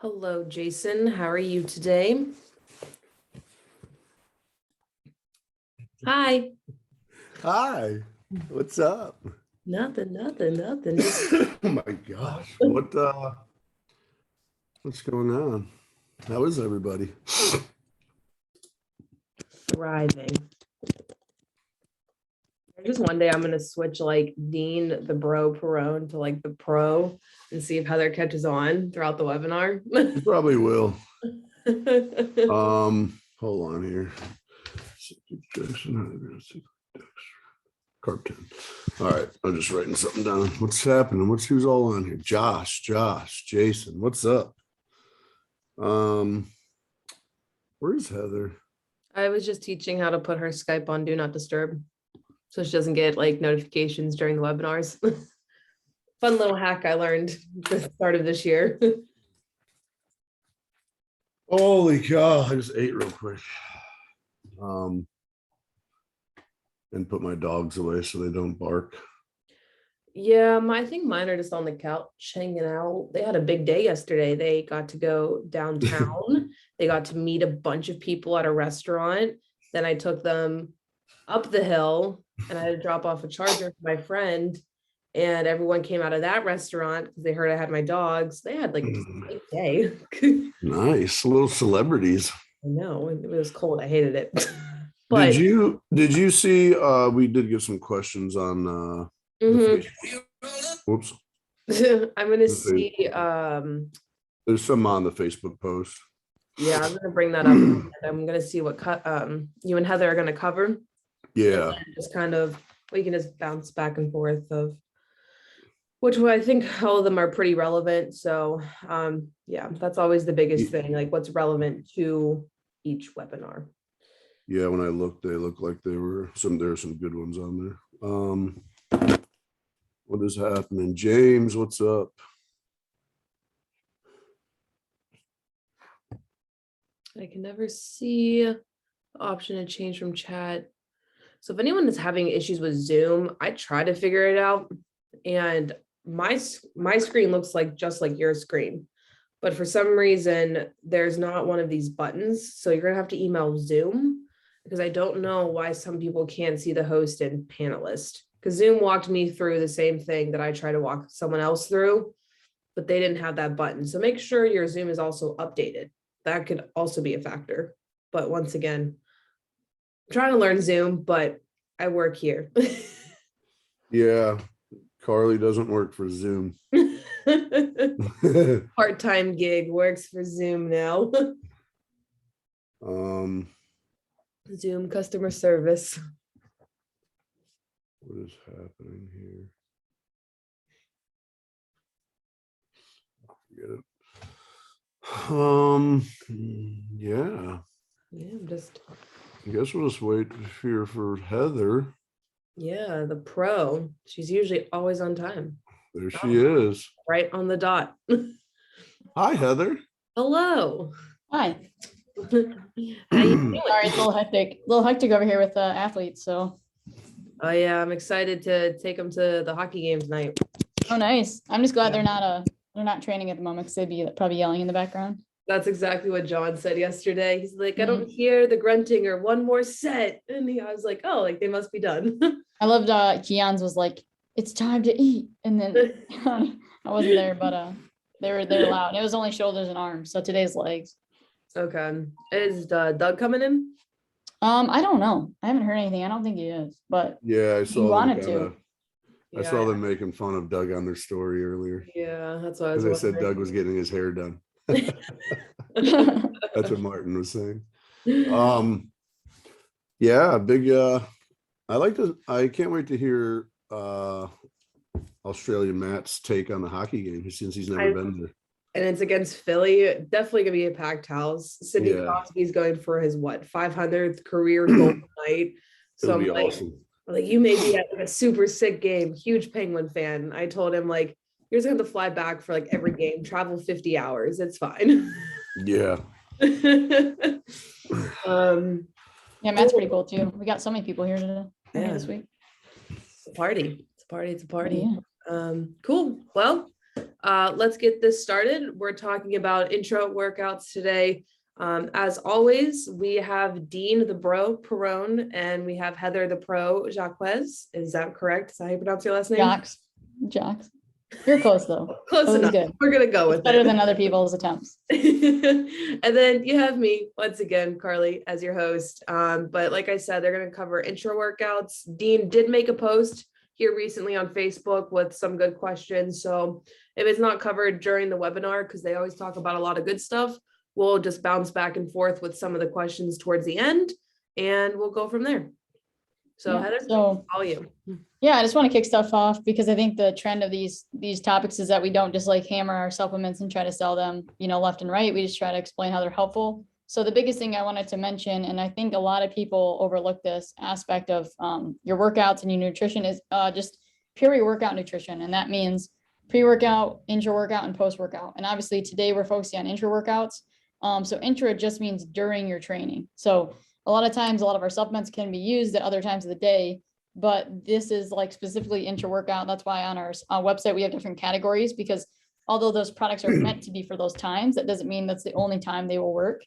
Hello, Jason. How are you today? Hi. Hi, what's up? Nothing. Just Oh my gosh, what's going on? How is everybody? thriving. Just one day I'm gonna switch like Dean the bro Perrone to like the pro and see if Heather catches on throughout the webinar. You probably will. Hold on here. Carp 10. All right, I'm just writing something down. What's happening? Who's all on here? Josh, Jason, what's up? Where's Heather? I was just teaching how to put her Skype on Do Not Disturb so she doesn't get like notifications during the webinars. Fun little hack I learned at the start of this year. Holy cow, I just ate real quick. And put my dogs away so they don't bark. Yeah, I think mine are just on the couch hanging out. They had a big day yesterday. They got to go downtown. They got to meet a bunch of people at a restaurant. Then I took them up the hill and I had to drop off a charger for my friend. And everyone came out of that restaurant because they heard I had my dogs. They had like just a big day. Nice little celebrities. I know it was cold. I hated it. Did But you see we did get some questions on mhm. whoops. I'm gonna see There's some on the Facebook post. yeah, I'm gonna bring that up. I'm gonna see what you and Heather are gonna cover. Yeah. Just kind of we can just bounce back and forth of which I think all of them are pretty relevant. So yeah, that's always the biggest thing, like what's relevant to each webinar. Yeah, when I looked, they looked like there were some good ones on there. What is happening? James, what's up? I can never see the option to change from chat. So if anyone is having issues with Zoom, I try to figure it out. And my screen looks like just like your screen. But for some reason, there's not one of these buttons. So you're gonna have to email Zoom because I don't know why some people can't see the host and panelist. Because Zoom walked me through the same thing that I try to walk someone else through, but they didn't have that button. So make sure your Zoom is also updated. That could also be a factor. But once again, I'm trying to learn Zoom, but I work here. Yeah, Carly doesn't work for Zoom. Part-time gig works for Zoom now. Zoom customer service. What is happening here? Forget it. Yeah. Yeah, I'm just. I guess we'll just wait here for Heather. Yeah, the pro. She's usually always on time. There she is. Right on the dot. Hi, Heather. Hello. Hi. How you doing? Sorry, it's a little hectic. A little hectic over here with athletes. So. Oh yeah, I'm excited to take them to the hockey game tonight. Oh, nice. I'm just glad they're not training at the moment because they'd be probably yelling in the background. That's exactly what John said yesterday. He's like, I don't hear the grunting or one more set. And I was like, oh, like they must be done. I loved Gian's was like, it's time to eat. And then I wasn't there, but they were loud. It was only shoulders and arms. So today's legs. Okay. Is Doug coming in? I don't know. I haven't heard anything. I don't think he is, but Yeah, I saw wanted to. I saw them making fun of Doug on their story earlier. Yeah, that's what I was Because they said wondering. Doug was getting his hair done. That's what Martin was saying. Yeah, big I can't wait to hear Australian Matt's take on the hockey game since he's never been there. And it's against Philly. Definitely gonna be a packed house. Sidney Crosby's going for his 500th career goal night. So It'll be like, awesome. Like you may be at like a super sick game, huge Penguin fan. I told him like you're just gonna have to fly back for like every game, travel 50 hours. It's fine. Yeah. Yeah, Matt's pretty cool too. We got so many people here today. Yeah. This week. It's a party. It's a party. Yeah. Cool. Well, Let's get this started. We're talking about intro workouts today. As always, we have Dean the Bro Perrone and we have Heather the Pro Jacques. Is that correct? Is that how you pronounce your last name? Jacques. You're close though. Close enough. Good. We're gonna go It's with better it. than other people's attempts. And then you have me once again, Carly, as your host. But like I said, they're gonna cover intro workouts. Dean did make a post here recently on Facebook with some good questions. So if it's not covered during the webinar, because they always talk about a lot of good stuff, we'll just bounce back and forth with some of the questions towards the end, and we'll go from there. So Yeah, Heather, so all you. yeah, I just want to kick stuff off because I think the trend of these topics is that we don't just like hammer our supplements and try to sell them, left and right. We just try to explain how they're helpful. So the biggest thing I wanted to mention, and I think a lot of people overlook this aspect of your workouts and your nutrition, is just pre-workout nutrition. And that means pre-workout, intra-workout, and post-workout. And obviously today we're focusing on intra-workouts. So intra just means during your training. So a lot of times, a lot of our supplements can be used at other times of the day, but this is like specifically intra-workout. That's why on our website, we have different categories, because although those products are meant to be for those times, that doesn't mean that's the only time they will work.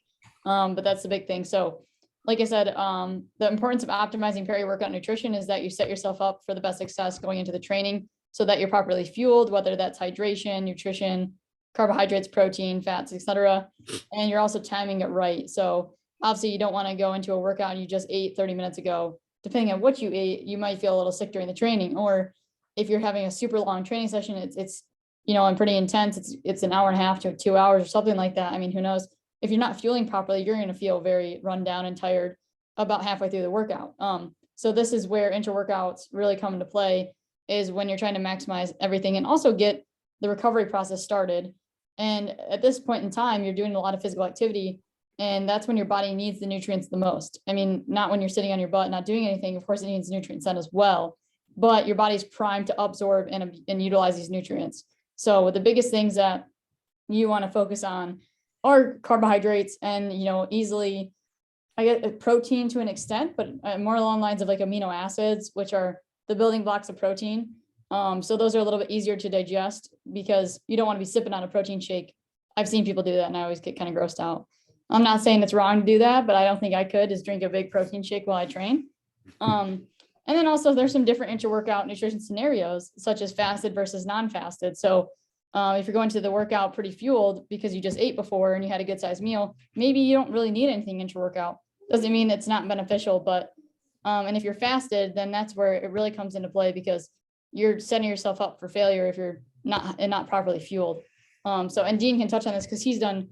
But that's the big thing. So like I said, the importance of optimizing peri-workout nutrition is that you set yourself up for the best success going into the training so that you're properly fueled, whether that's hydration, nutrition, carbohydrates, protein, fats, etc. And you're also timing it right. So obviously you don't want to go into a workout and you just ate 30 minutes ago. Depending on what you ate, you might feel a little sick during the training. Or if you're having a super long training session, it's and pretty intense. It's an hour and a half to 2 hours or something like that. I mean, who knows? If you're not fueling properly, you're going to feel very run down and tired about halfway through the workout. So this is where intra-workouts really come into play, is when you're trying to maximize everything and also get the recovery process started. And at this point in time, you're doing a lot of physical activity, and that's when your body needs the nutrients the most. I mean, not when you're sitting on your butt, not doing anything. Of course, it needs nutrients then as well, but your body's primed to absorb and utilize these nutrients. So the biggest things that you want to focus on are carbohydrates and, easily, I get protein to an extent, but more along the lines of like amino acids, which are the building blocks of protein. So those are a little bit easier to digest because you don't want to be sipping on a protein shake. I've seen people do that and I always get kind of grossed out. I'm not saying it's wrong to do that, but I don't think I could just drink a big protein shake while I train. And then also there's some different intra-workout nutrition scenarios, such as fasted versus non-fasted. So if you're going to the workout pretty fueled because you just ate before and you had a good sized meal, maybe you don't really need anything intra-workout. Doesn't mean it's not beneficial, but and if you're fasted, then that's where it really comes into play, because you're setting yourself up for failure if you're not properly fueled. And Dean can touch on this because he's done,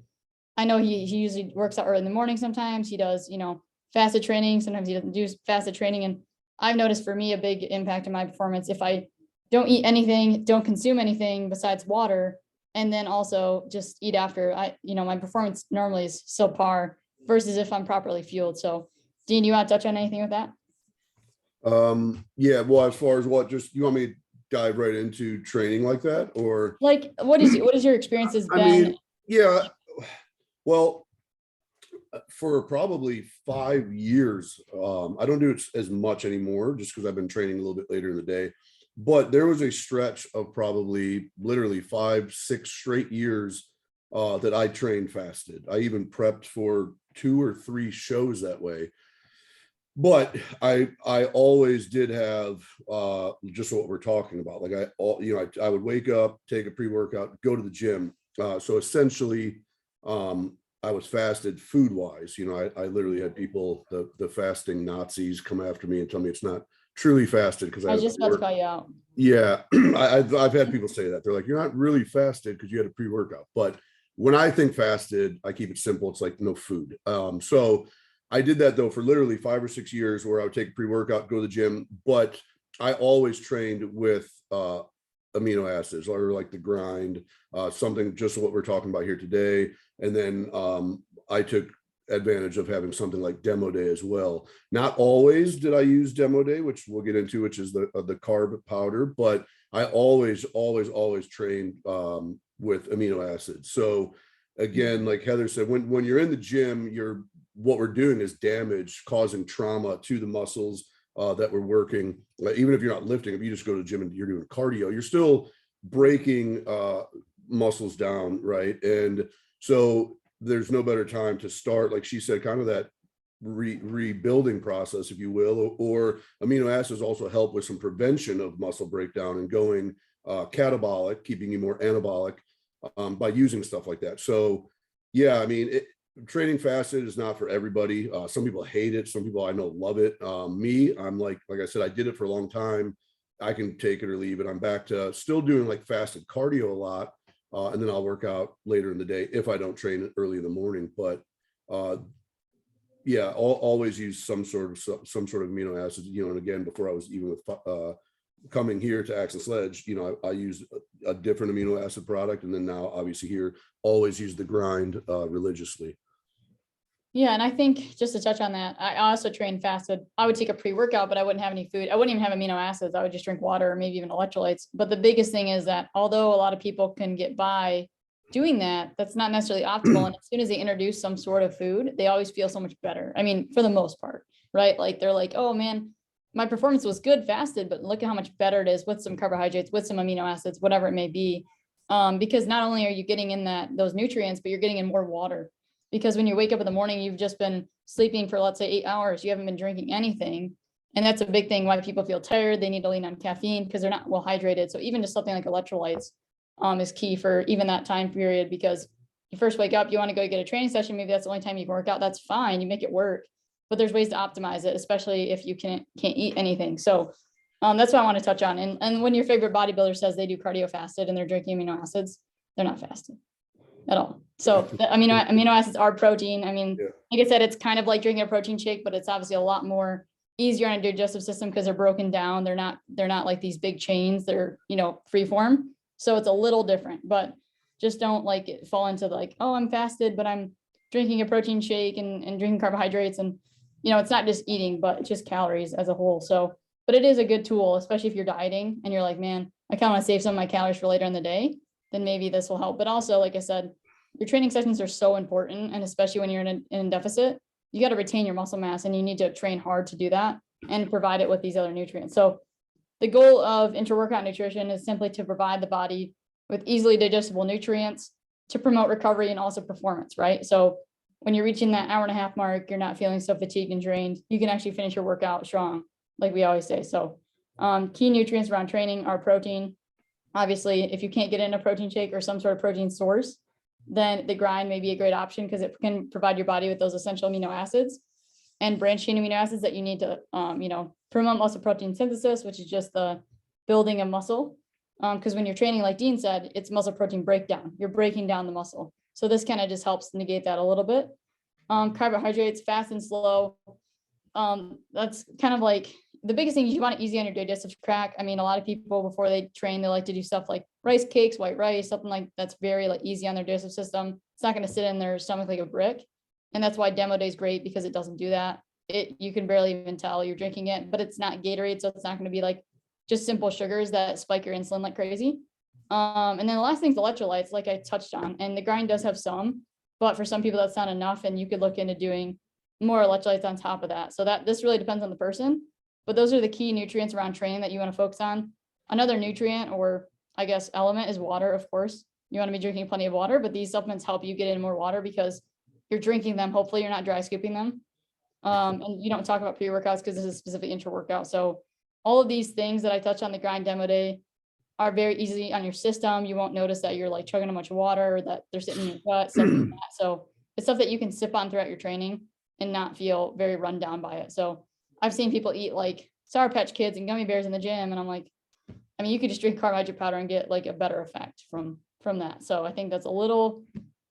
I know he usually works out early in the morning. Sometimes he does, fasted training. Sometimes he doesn't do fasted training. And I've noticed for me a big impact in my performance if I don't eat anything, don't consume anything besides water, and then also just eat after. My performance normally is subpar versus if I'm properly fueled. So Dean, you want to touch on anything with that? Yeah, well, as far as you want me to dive right into training like that, or like what is your experiences been? I mean, yeah, well, for probably 5 years, I don't do it as much anymore just because I've been training a little bit later in the day, but there was a stretch of probably literally 5-6 straight years that I trained fasted. I even prepped for 2 or 3 shows that way. But I always did have just what we're talking about. Like I would wake up, take a pre-workout, go to the gym. So essentially, I was fasted food wise. I literally had people, the fasting Nazis, come after me and tell me it's not truly fasted because I was just about to call you out. Yeah, I've had people say that. They're like, you're not really fasted because you had a pre-workout. But when I think fasted, I keep it simple. It's like no food. So I did that though for literally 5 or 6 years, where I would take a pre-workout, go to the gym, but I always trained with amino acids, or like the grind, something just what we're talking about here today. And then I took advantage of having something like Demo Day as well. Not always did I use Demo Day, which we'll get into, which is the carb powder, but I always trained with amino acids. So again, like Heather said, when you're in the gym, what we're doing is damage, causing trauma to the muscles that we're working. Even if you're not lifting, if you just go to the gym and you're doing cardio, you're still breaking muscles down, right? And so there's no better time to start, like she said, kind of that rebuilding process, if you will, or amino acids also help with some prevention of muscle breakdown and going catabolic, keeping you more anabolic by using stuff like that. So yeah, I mean, training fasted is not for everybody. Some people hate it. Some people I know love it. Me, I'm like I said, I did it for a long time. I can take it or leave it. I'm back to still doing like fasted cardio a lot. And then I'll work out later in the day if I don't train early in the morning. But yeah, always use some sort of amino acids, you know. And again, before I was even with coming here to Axe and Sledge, you know, I used a different amino acid product, and then now obviously here always use the grind religiously. Yeah, and I think just to touch on that, I also train fasted. I would take a pre-workout, but I wouldn't have any food. I wouldn't even have amino acids. I would just drink water or maybe even electrolytes. But the biggest thing is that although a lot of people can get by doing that, that's not necessarily optimal. And as soon as they introduce some sort of food, they always feel so much better. I mean, for the most part, right? Like they're like, oh man, my performance was good fasted, but look at how much better it is with some carbohydrates, with some amino acids, whatever it may be. Because not only are you getting in those nutrients, but you're getting in more water. Because when you wake up in the morning, you've just been sleeping for, let's say, 8 hours. You haven't been drinking anything. And that's a big thing why people feel tired. They need to lean on caffeine because they're not well hydrated. So even just something like electrolytes is key for even that time period, because you first wake up, you want to go get a training session. Maybe that's the only time you can work out. That's fine. You make it work. But there's ways to optimize it, especially if you can't eat anything. So that's what I want to touch on. And when your favorite bodybuilder says they do cardio fasted and they're drinking amino acids, they're not fasting at all. So the amino acids are protein. I mean, like I said, it's kind of like drinking a protein shake, but it's obviously a lot more easier on a digestive system because they're broken down. They're not like these big chains. They're, free form. So it's a little different, but just don't fall into oh, I'm fasted, but I'm drinking a protein shake and drinking carbohydrates. And, it's not just eating, but just calories as a whole. So, but it is a good tool, especially if you're dieting and you're like, man, I kind of want to save some of my calories for later in the day, then maybe this will help. But also, like I said, your training sessions are so important. And especially when you're in a deficit, you got to retain your muscle mass and you need to train hard to do that and provide it with these other nutrients. So the goal of intra-workout nutrition is simply to provide the body with easily digestible nutrients to promote recovery and also performance, right? So when you're reaching that hour and a half mark, you're not feeling so fatigued and drained, you can actually finish your workout strong, like we always say. So key nutrients around training are protein. Obviously, if you can't get in a protein shake or some sort of protein source, then the grind may be a great option because it can provide your body with those essential amino acids and branched chain amino acids that you need to, promote muscle protein synthesis, which is just the building of muscle. Because when you're training, like Dean said, it's muscle protein breakdown. You're breaking down the muscle. So this kind of just helps negate that a little bit. Carbohydrates, fast and slow. That's kind of like the biggest thing. You want it easy on your digestive tract. I mean, a lot of people before they train, they like to do stuff like rice cakes, white rice, something like that's very easy on their digestive system. It's not going to sit in their stomach like a brick. And that's why Demo Day is great because it doesn't do that. You can barely even tell you're drinking it, but it's not Gatorade. So it's not going to be just simple sugars that spike your insulin like crazy. And then the last thing is electrolytes, like I touched on, and the grind does have some, but for some people that's not enough. And you could look into doing more electrolytes on top of that. So this really depends on the person, but those are the key nutrients around training that you want to focus on. Another nutrient or I guess element is water. Of course, you want to be drinking plenty of water, but these supplements help you get in more water because you're drinking them. Hopefully you're not dry scooping them. And you don't talk about pre-workouts because this is specific intra-workout. So all of these things that I touch on the grind demo day are very easy on your system. You won't notice that you're chugging a bunch of water or that they're sitting in your gut, stuff like that. So it's stuff that you can sip on throughout your training and not feel very run down by it. So I've seen people eat Sour Patch Kids and gummy bears in the gym. And I'm like, I mean, you could just drink carbohydrate powder and get a better effect from that. So I think that's a little,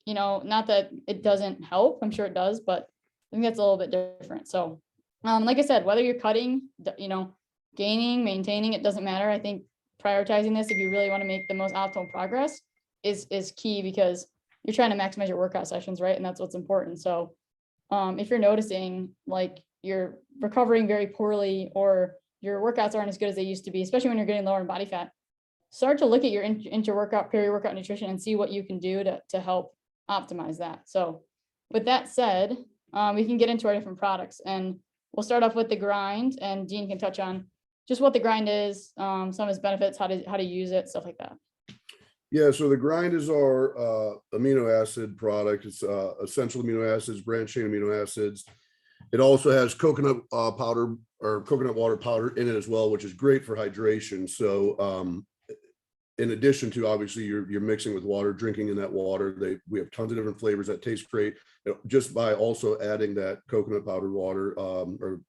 not that it doesn't help. I'm sure it does, but I think that's a little bit different. So like I said, whether you're cutting, gaining, maintaining, it doesn't matter. I think prioritizing this, if you really want to make the most optimal progress is key because you're trying to maximize your workout sessions, right? And that's what's important. So if you're noticing you're recovering very poorly or your workouts aren't as good as they used to be, especially when you're getting lower in body fat, start to look at your inter-workout, peri-workout nutrition and see what you can do to help optimize that. So with that said, we can get into our different products and we'll start off with the grind and Dean can touch on just what the grind is, some of its benefits, how to use it, stuff like that. Yeah, so the grind is our amino acid product. It's essential amino acids, branched chain amino acids. It also has coconut powder or coconut water powder in it as well, which is great for hydration. So in addition to obviously you're mixing with water, drinking in that water, we have tons of different flavors that taste great. Just by also adding that coconut powder water, I'm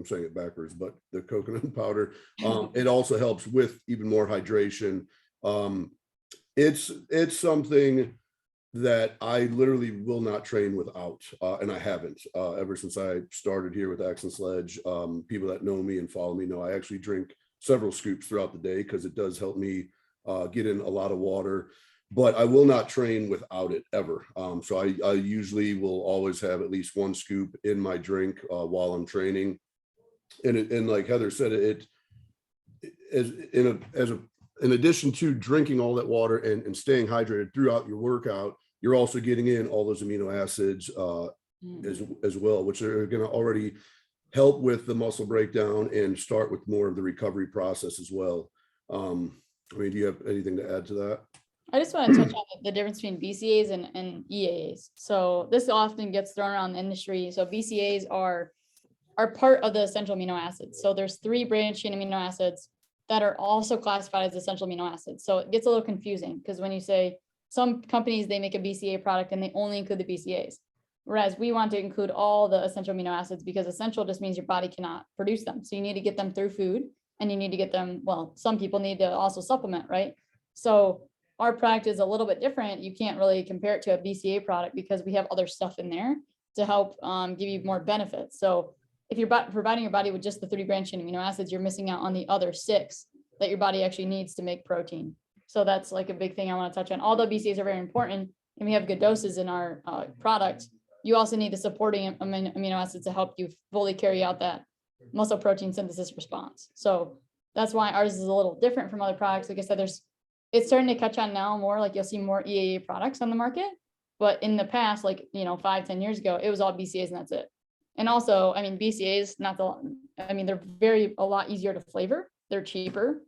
saying it backwards, but the coconut powder, it also helps with even more hydration. It's something that I literally will not train without, and I haven't ever since I started here with Axe and Sledge. People that know me and follow me know I actually drink several scoops throughout the day because it does help me get in a lot of water, but I will not train without it ever. So I usually will always have at least one scoop in my drink while I'm training. And like Heather said, in addition to drinking all that water and staying hydrated throughout your workout, you're also getting in all those amino acids as well, which are going to already help with the muscle breakdown and start with more of the recovery process as well. I mean, do you have anything to add to that? I just want to touch on the difference between BCAAs and EAAs. So this often gets thrown around the industry. So BCAAs are part of the essential amino acids. So there's 3 branched chain amino acids that are also classified as essential amino acids. So it gets a little confusing because when you say some companies, they make a BCAA product and they only include the BCAAs. Whereas we want to include all the essential amino acids because essential just means your body cannot produce them. So you need to get them through food and you need to get them, well, some people need to also supplement, right? So our product is a little bit different. You can't really compare it to a BCAA product because we have other stuff in there to help give you more benefits. So if you're providing your body with just the 3 branched chain amino acids, you're missing out on the other 6 that your body actually needs to make protein. So that's like a big thing I want to touch on. Although BCAAs are very important and we have good doses in our product, you also need the supporting amino acids to help you fully carry out that muscle protein synthesis response. So that's why ours is a little different from other products. Like I said, it's starting to catch on now more, like you'll see more EAA products on the market. But in the past, like, 5-10 years ago, it was all BCAAs and that's it. And also, I mean, BCAAs, they're a lot easier to flavor. They're cheaper.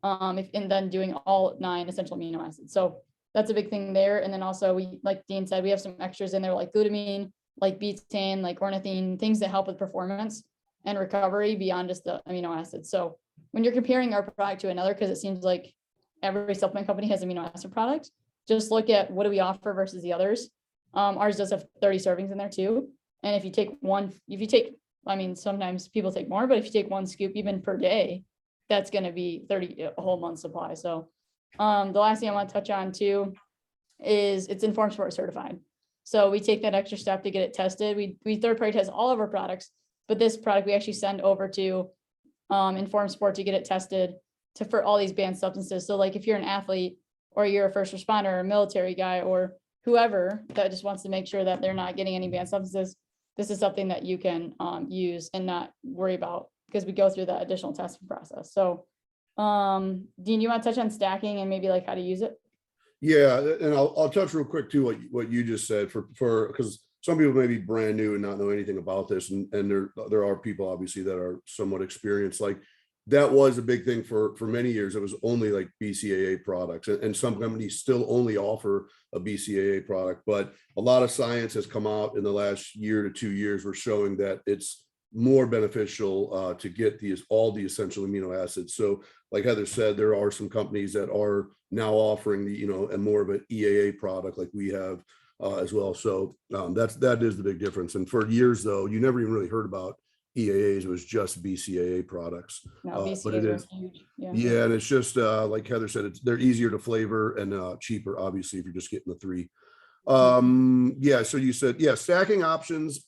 And then doing all 9 essential amino acids. So that's a big thing there. And then also we, like Dean said, we have some extras in there like glutamine, like betaine, like ornithine, things that help with performance and recovery beyond just the amino acids. So when you're comparing our product to another, because it seems like every supplement company has amino acid product, just look at what do we offer versus the others. Ours does have 30 servings in there too. And if you take sometimes people take more, but if you take 1 scoop even per day, that's going to be 30, a whole month's supply. So the last thing I want to touch on too is it's Informed Sport certified. So we take that extra step to get it tested. We third party test all of our products, but this product we actually send over to Informed Sport to get it tested for all these banned substances. So like if you're an athlete or you're a first responder or a military guy or whoever that just wants to make sure that they're not getting any banned substances, this is something that you can use and not worry about because we go through that additional testing process. So Dean, you want to touch on stacking and maybe like how to use it? Yeah, and I'll touch real quick too what you just said for because some people may be brand new and not know anything about this, and there are people obviously that are somewhat experienced. Like that was a big thing for many years. It was only like BCAA products, and some companies still only offer a BCAA product. But a lot of science has come out in the last year to 2 years. We're showing that it's more beneficial to get all the essential amino acids. So like Heather said, there are some companies that are now offering and more of an EAA product like we have as well. So that is the big difference. And for years though, you never even really heard about EAAs. It was just BCAA products. No, BCAAs but it is huge. yeah, and it's just like Heather said, they're easier to flavor and cheaper, obviously, if you're just getting the 3. Yeah, so you said, yeah, stacking options.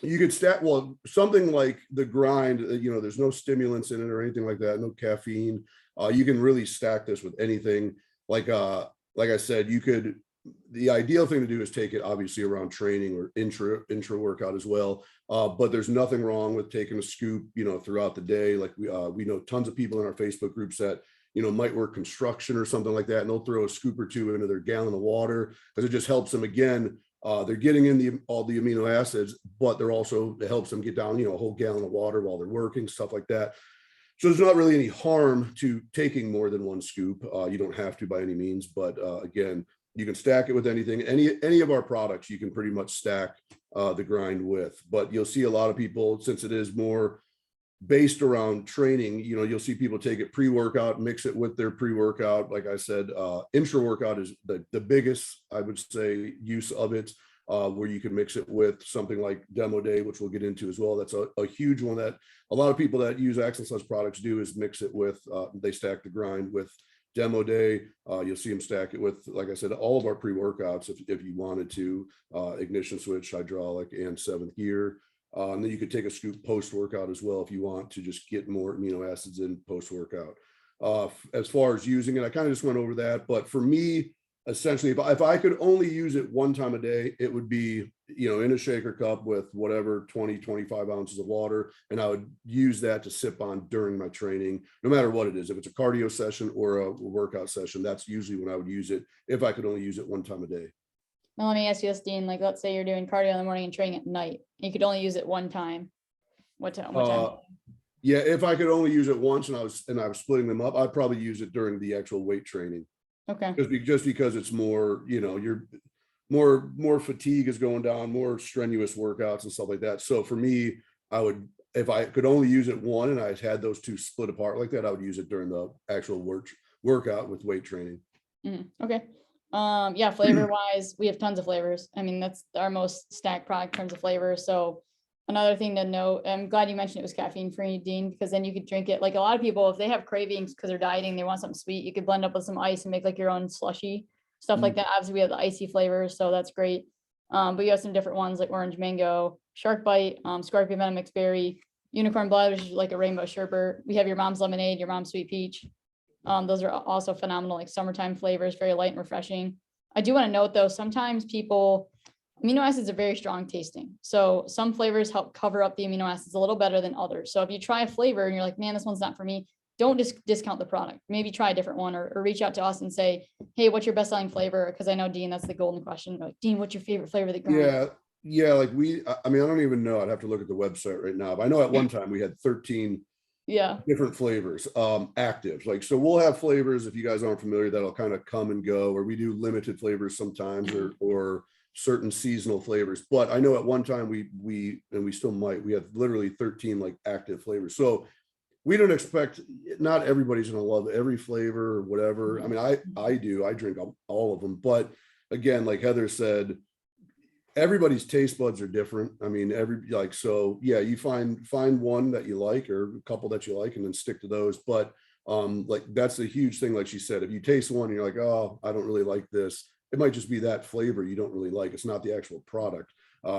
You could stack, well, something like the grind, there's no stimulants in it or anything like that, no caffeine. You can really stack this with anything. Like I said, the ideal thing to do is take it obviously around training or intra workout as well. But there's nothing wrong with taking a scoop, throughout the day. Like we know tons of people in our Facebook groups that, might work construction or something like that. And they'll throw a scoop or 2 into their gallon of water because it just helps them again. They're getting in all the amino acids, but it helps them get down, a whole gallon of water while they're working, stuff like that. So there's not really any harm to taking more than one scoop. You don't have to by any means, but again, you can stack it with anything. Any of our products, you can pretty much stack the grind with. But you'll see a lot of people, since it is more based around training, you'll see people take it pre-workout, mix it with their pre-workout. Like I said, intra-workout is the biggest, I would say, use of it, where you can mix it with something like Demo Day, which we'll get into as well. That's a huge one that a lot of people that use Action Plus products do, is mix it with, they stack the grind with Demo Day. You'll see them stack it with, like I said, all of our pre-workouts if you wanted to, ignition switch, hydraulic, and seventh gear. And then you could take a scoop post-workout as well if you want to just get more amino acids in post-workout. As far as using it, I kind of just went over that. But for me, essentially, if I could only use it one time a day, it would be, in a shaker cup with whatever 20, 25 ounces of water. And I would use that to sip on during my training, no matter what it is. If it's a cardio session or a workout session, that's usually when I would use it, if I could only use it one time a day. Now, let me ask you this, Dean, like, let's say you're doing cardio in the morning and training at night. You could only use it one time. What time? Yeah, if I could only use it once and I was splitting them up, I'd probably use it during the actual weight training. Okay. Just because it's more, you're more fatigue is going down, more strenuous workouts and stuff like that. So for me, if I could only use it one and I had those two split apart like that, I would use it during the actual workout with weight training. Okay. Yeah, flavor wise, we have tons of flavors. I mean, that's our most stacked product in terms of flavor. So another thing to note, I'm glad you mentioned it was caffeine free, Dean, because then you could drink it. Like a lot of people, if they have cravings because they're dieting, they want something sweet, you could blend up with some ice and make like your own slushy stuff like that. Obviously we have the icy flavors, so that's great. But you have some different ones like orange mango, shark bite, scorpion venom, mixed berry, unicorn blood, which is like a rainbow sherbet. We have your mom's lemonade, your mom's sweet peach. Those are also phenomenal, like summertime flavors, very light and refreshing. I do want to note though, sometimes amino acids are very strong tasting. So some flavors help cover up the amino acids a little better than others. So if you try a flavor and you're like, man, this one's not for me, don't discount the product. Maybe try a different one or reach out to us and say, hey, what's your best selling flavor? Because I know, Dean, that's the golden question. Like, Dean, what's your favorite flavor that grind? Yeah. Like I don't even know. I'd have to look at the website right now, but I know at one time we had 13 different flavors, actives. Like, so we'll have flavors, if you guys aren't familiar, that'll kind of come and go, or we do limited flavors sometimes, or certain seasonal flavors. But I know at one time we still might, we have literally 13 like active flavors. So we don't expect, not everybody's going to love every flavor or whatever. I mean, I drink all of them, but again, like Heather said, everybody's taste buds are different. I mean, so yeah, you find one that you like or a couple that you like and then stick to those. But like that's a huge thing. Like she said, if you taste one and you're like, oh, I don't really like this, it might just be that flavor you don't really like. It's not the actual product.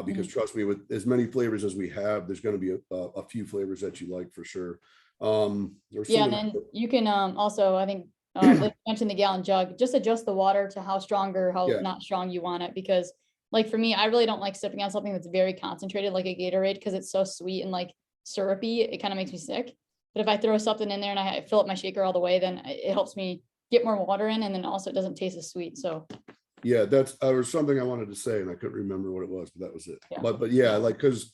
Because trust me, with as many flavors as we have, there's going to be a few flavors that you like for sure. And then you can also, I think, like mentioned the gallon jug, just adjust the water to how strong or how not strong you want it. Because like for me, I really don't like sipping on something that's very concentrated, like a Gatorade, because it's so sweet and like syrupy. It kind of makes me sick. But if I throw something in there and I fill up my shaker all the way, then it helps me get more water in, and then also it doesn't taste as sweet. So yeah, that's was something I wanted to say and I couldn't remember what it was, but that was it. But yeah, like, because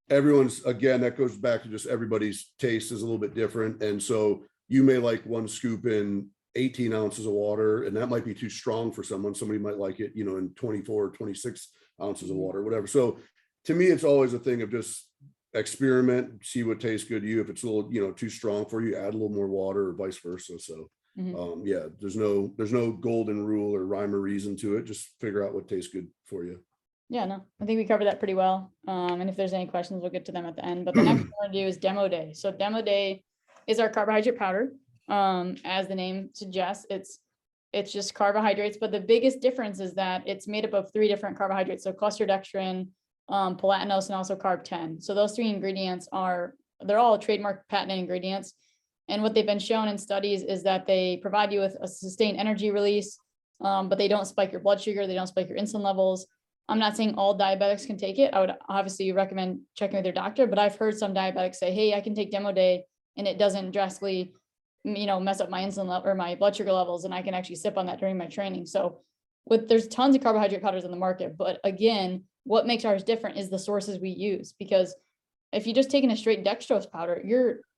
everyone's, again, that goes back to just everybody's taste is a little bit different. And so you may like one scoop in 18 ounces of water, and that might be too strong for someone. Somebody might like it, in 24 or 26 ounces of water, whatever. So to me, it's always a thing of just experiment, see what tastes good to you. If it's a little, too strong for you, add a little more water or vice versa. So yeah, there's no golden rule or rhyme or reason to it. Just figure out what tastes good for you. Yeah, no, I think we covered that pretty well. And if there's any questions, we'll get to them at the end. But the next one we're gonna do is Demo Day. So Demo Day is our carbohydrate powder. As the name suggests, it's just carbohydrates, but the biggest difference is that it's made up of 3 different carbohydrates. So cluster dextrin, palatinose, and also carb 10. So those 3 ingredients they're all trademark patented ingredients. And what they've been shown in studies is that they provide you with a sustained energy release, but they don't spike your blood sugar. They don't spike your insulin levels. I'm not saying all diabetics can take it. I would obviously recommend checking with your doctor, but I've heard some diabetics say, hey, I can take Demo Day and it doesn't drastically, mess up my insulin level or my blood sugar levels, and I can actually sip on that during my training. So there's tons of carbohydrate powders in the market, but again, what makes ours different is the sources we use, because if you just taking a straight dextrose powder,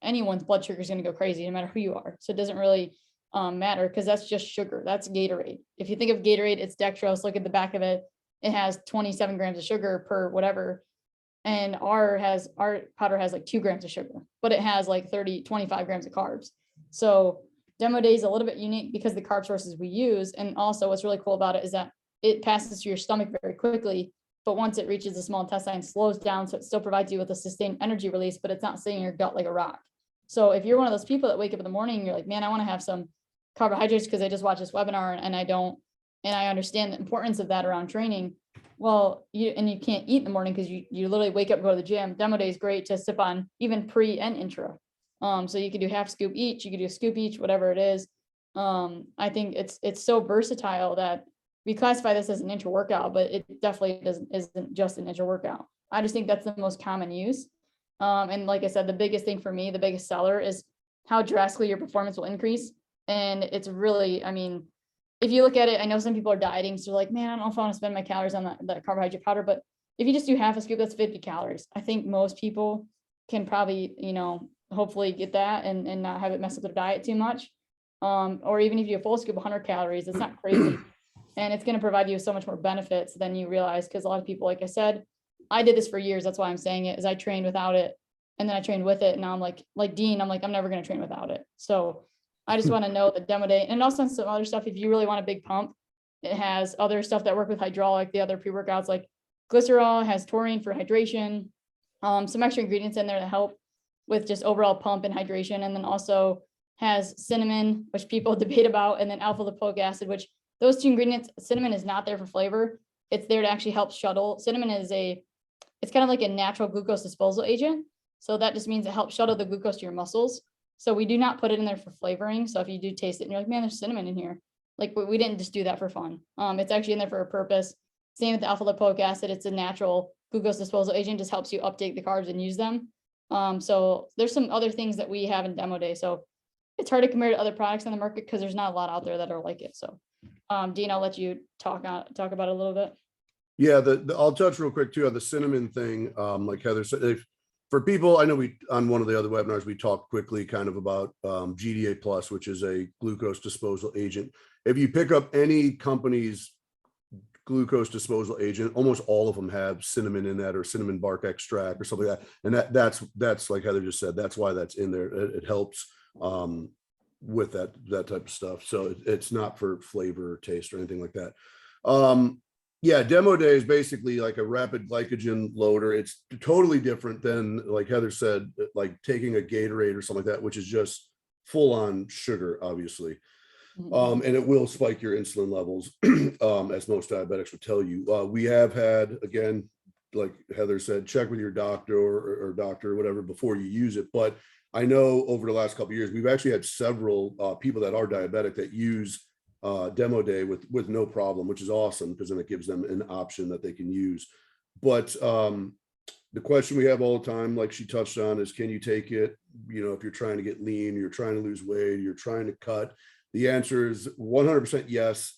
anyone's blood sugar is going to go crazy no matter who you are. So it doesn't really matter, because that's just sugar. That's Gatorade. If you think of Gatorade, it's dextrose. Look at the back of it. It has 27 grams of sugar per whatever. And our powder has like 2 grams of sugar, but it has like 25 grams of carbs. So Demo Day is a little bit unique because the carb sources we use. And also what's really cool about it is that it passes through your stomach very quickly, but once it reaches the small intestine, slows down. So it still provides you with a sustained energy release, but it's not sitting in your gut like a rock. So if you're one of those people that wake up in the morning and you're like, man, I want to have some carbohydrates because I just watched this webinar and I understand the importance of that around training. Well, you can't eat in the morning because you literally wake up and go to the gym. Demo Day is great to sip on even pre and intra. So you could do half scoop each, you could do a scoop each, whatever it is. I think it's so versatile that we classify this as an intra-workout, but it definitely isn't just an intra-workout. I just think that's the most common use. And like I said, the biggest thing for me, the biggest seller is how drastically your performance will increase. And it's really, I mean, if you look at it, I know some people are dieting, so like, man, I don't know if I want to spend my calories on that carbohydrate powder, but if you just do half a scoop, that's 50 calories. I think most people can probably, hopefully get that and not have it mess up their diet too much. Or even if you do a full scoop, 100 calories, it's not crazy. And it's going to provide you so much more benefits than you realize. Because a lot of people, like I said, I did this for years. That's why I'm saying it, is I trained without it. And then I trained with it. And now I'm like Dean, I'm never going to train without it. So I just want to know the Demo Day, and also some other stuff. If you really want a big pump, it has other stuff that work with hydraulic, the other pre-workouts like glycerol, has taurine for hydration, some extra ingredients in there to help with just overall pump and hydration. And then also has cinnamon, which people debate about, and then alpha lipoic acid, which those 2 ingredients, cinnamon is not there for flavor. It's there to actually help shuttle. Cinnamon it's kind of like a natural glucose disposal agent. So that just means it helps shuttle the glucose to your muscles. So we do not put it in there for flavoring. So if you do taste it and you're like, man, there's cinnamon in here. Like we didn't just do that for fun. It's actually in there for a purpose. Same with the alpha lipoic acid. It's a natural glucose disposal agent, just helps you uptake the carbs and use them. So there's some other things that we have in Demo Day. So it's hard to compare to other products on the market because there's not a lot out there that are like it. So Dean, I'll let you talk about it a little bit. Yeah, I'll touch real quick too on the cinnamon thing. Like Heather said, for people, I know on one of the other webinars, we talked quickly kind of about GDA Plus, which is a glucose disposal agent. If you pick up any company's glucose disposal agent, almost all of them have cinnamon in that, or cinnamon bark extract or something like that. And that's like Heather just said, that's why that's in there. It helps with that type of stuff. So it's not for flavor or taste or anything like that. Yeah, Demo Day is basically like a rapid glycogen loader. It's totally different than, like Heather said, like taking a Gatorade or something like that, which is just full on sugar, obviously. And it will spike your insulin levels, as most diabetics would tell you. We have had, again, like Heather said, check with your doctor or doctor or whatever before you use it. But I know over the last couple of years, we've actually had several people that are diabetic that use Demo Day with no problem, which is awesome, because then it gives them an option that they can use. But the question we have all the time, like she touched on, is can you take it, if you're trying to get lean, you're trying to lose weight, you're trying to cut? The answer is 100% yes.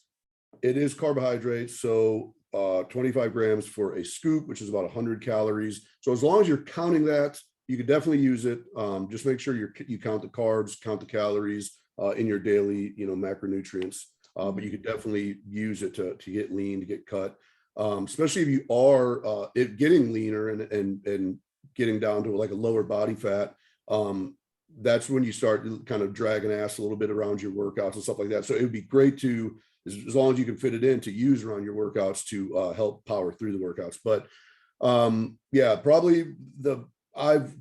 It is carbohydrates, so 25 grams for a scoop, which is about 100 calories. So as long as you're counting that, you could definitely use it. Just make sure you count the carbs, count the calories in your daily, macronutrients. But you could definitely use it to get lean, to get cut, especially if you are getting leaner and getting down to like a lower body fat. That's when you start kind of dragging ass a little bit around your workouts and stuff like that. So it would be great to, as long as you can fit it in, to use around your workouts to help power through the workouts. But yeah, probably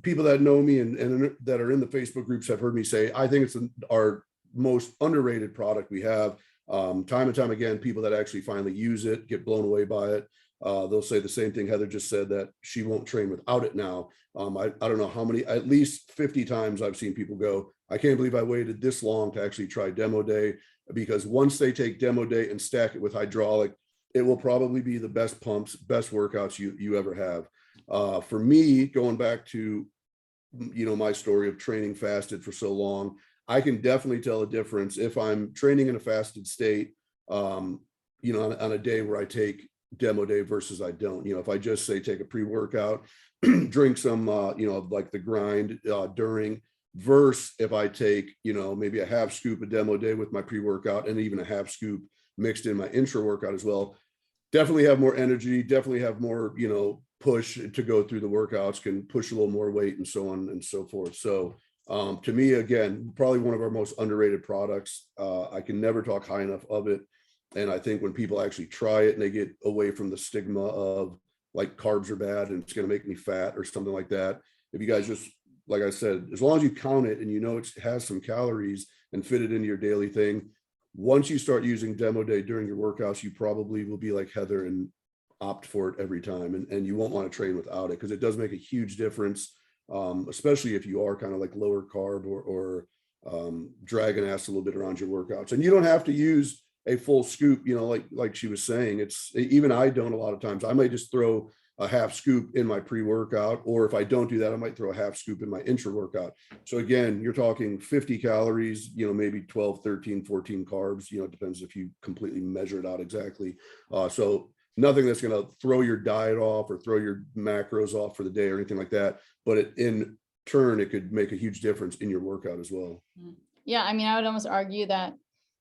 people that know me and that are in the Facebook groups have heard me say, I think it's our most underrated product we have. Time and time again, people that actually finally use it get blown away by it. They'll say the same thing Heather just said, that she won't train without it now. I don't know how many, at least 50 times I've seen people go, I can't believe I waited this long to actually try Demo Day, because once they take Demo Day and stack it with hydraulic, it will probably be the best pumps, best workouts you ever have. For me, going back to, my story of training fasted for so long, I can definitely tell a difference if I'm training in a fasted state, on a day where I take demo day versus I don't. If I just say take a pre-workout, drink some, like the grind during, versus if I take, maybe a half scoop a demo day with my pre-workout and even a half scoop mixed in my intra-workout as well. Definitely have more energy, definitely have more, push to go through the workouts, can push a little more weight and so on and so forth. So to me, again, probably one of our most underrated products. I can never talk high enough of it. And I think when people actually try it and they get away from the stigma of like carbs are bad and it's going to make me fat or something like that, if you guys just, like I said, as long as you count it and it has some calories and fit it into your daily thing, once you start using demo day during your workouts, you probably will be like Heather and opt for it every time. And you won't want to train without it, because it does make a huge difference, especially if you are kind of like lower carb or dragging ass a little bit around your workouts. And you don't have to use a full scoop, like she was saying. It's even I don't a lot of times. I might just throw a half scoop in my pre-workout, or if I don't do that, I might throw a half scoop in my intra-workout. So again, you're talking 50 calories, maybe 12, 13, 14 carbs, it depends if you completely measure it out exactly. So nothing that's going to throw your diet off or throw your macros off for the day or anything like that. But in turn, it could make a huge difference in your workout as well. Yeah. I mean, I would almost argue that,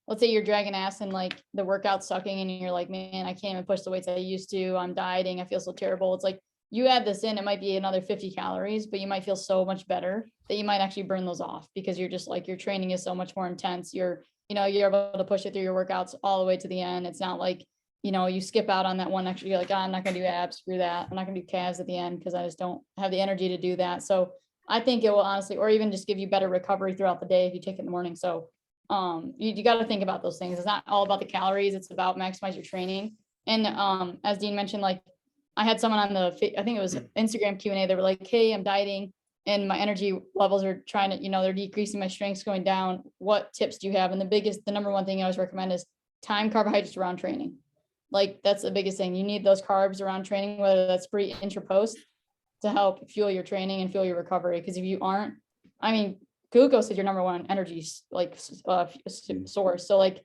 let's say you're dragging ass and like the workout's sucking and you're like, man, I can't even push the weights I used to. I'm dieting. I feel so terrible. It's like you add this in, it might be another 50 calories, but you might feel so much better that you might actually burn those off, because you're just like, your training is so much more intense. You're able to push it through your workouts all the way to the end. It's not like, you skip out on that one extra, you're like, oh, I'm not going to do abs, screw that. I'm not going to do calves at the end because I just don't have the energy to do that. So I think it will honestly, or even just give you better recovery throughout the day if you take it in the morning. So you got to think about those things. It's not all about the calories. It's about maximize your training. And as Dean mentioned, like I had someone on I think it was Instagram Q&A. They were like, hey, I'm dieting and my energy levels are trying to, they're decreasing, my strength's going down. What tips do you have? And the number one thing I always recommend is time carbohydrates around training. Like that's the biggest thing. You need those carbs around training, whether that's pre, intra, post, to help fuel your training and fuel your recovery. Because if you aren't, glucose is your number one energy source. So like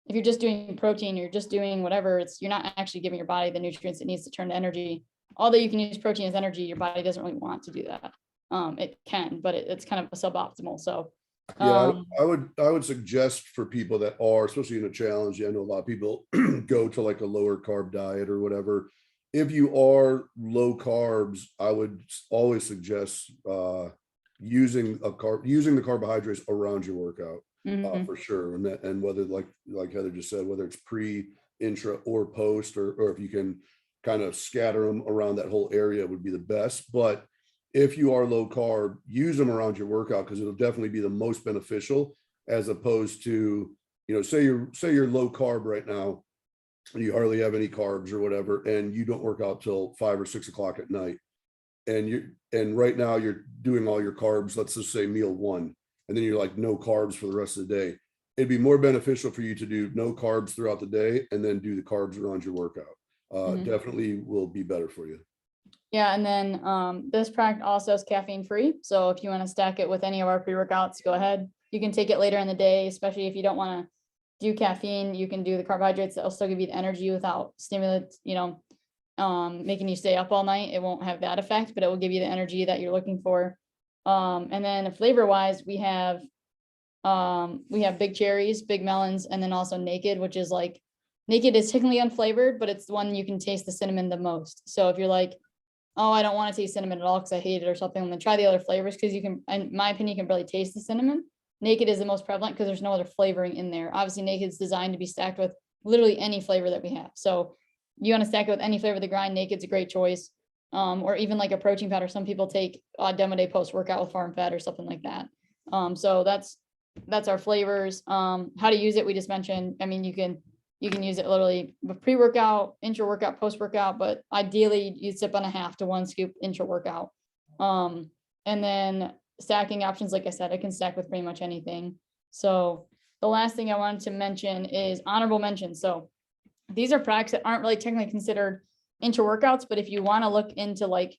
if you're just doing protein, you're just doing whatever, you're not actually giving your body the nutrients it needs to turn to energy. Although you can use protein as energy, your body doesn't really want to do that. It can, but it's kind of suboptimal. So yeah, I would suggest for people that are, especially in a challenge, I know a lot of people go to like a lower carb diet or whatever. If you are low carbs, I would always suggest using the carbohydrates around your workout for sure. And whether like Heather just said, whether it's pre, intra, or post, or if you can kind of scatter them around that whole area would be the best. But if you are low carb, use them around your workout, because it'll definitely be the most beneficial, as opposed to, say you're low carb right now, and you hardly have any carbs or whatever, and you don't work out till 5 or 6 o'clock at night. And right now you're doing all your carbs, let's just say meal one, and then you're like no carbs for the rest of the day. It'd be more beneficial for you to do no carbs throughout the day and then do the carbs around your workout. Definitely will be better for you. Yeah. And then this product also is caffeine free. So if you want to stack it with any of our pre-workouts, go ahead. You can take it later in the day, especially if you don't want to do caffeine. You can do the carbohydrates that will still give you the energy without stimulants, making you stay up all night. It won't have that effect, but it will give you the energy that you're looking for. And then flavor wise, we have big cherries, big melons, and then also naked, which is like, naked is technically unflavored, but it's the one you can taste the cinnamon the most. So if you're like, oh, I don't want to taste cinnamon at all because I hate it or something, then try the other flavors, because you can, in my opinion, you can barely taste the cinnamon. Naked is the most prevalent because there's no other flavoring in there. Obviously, naked is designed to be stacked with literally any flavor that we have. So you want to stack it with any flavor of the grind, naked's a great choice. Or even like a protein powder. Some people take demo day post workout with farm fed or something like that. So that's our flavors. How to use it, we just mentioned. I mean, you can use it literally pre-workout, intra-workout, post-workout, but ideally you'd sip on a half to 1 scoop intra-workout. And then stacking options, like I said, I can stack with pretty much anything. So the last thing I wanted to mention is honorable mentions. So these are products that aren't really technically considered intra-workouts, but if you want to look into like,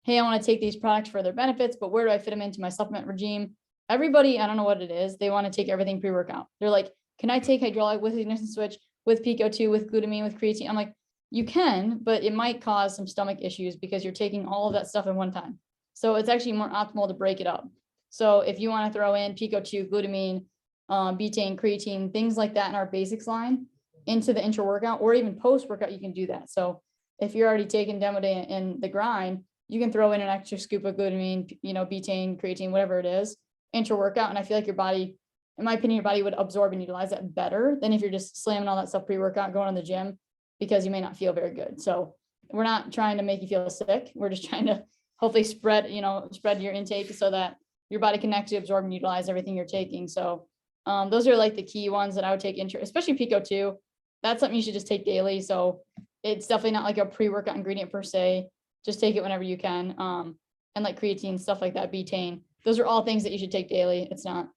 hey, I want to take these products for their benefits, but where do I fit them into my supplement regime? Everybody, I don't know what it is, they want to take everything pre-workout. They're like, can I take hydraulic with ignition switch, with Pico 2, with glutamine, with creatine? I'm like, You can, but it might cause some stomach issues because you're taking all of that stuff in one time. So it's actually more optimal to break it up. So if you want to throw in Pico 2, glutamine, betaine, creatine, things like that in our basics line into the intra-workout or even post-workout, you can do that. So if you're already taking Demoday in the grind, you can throw in an extra scoop of glutamine, betaine, creatine, whatever it is, intra-workout. And I feel like your body, in my opinion, your body would absorb and utilize that better than if you're just slamming all that stuff pre-workout, going to the gym, because you may not feel very good. So we're not trying to make you feel sick. We're just trying to hopefully spread your intake so that your body can actually absorb and utilize everything you're taking. So those are like the key ones that I would take especially Pico 2. That's something you should just take daily. So it's definitely not like a pre-workout ingredient per se. Just take it whenever you can. And like creatine, stuff like that, betaine. Those are all things that you should take daily. It's not,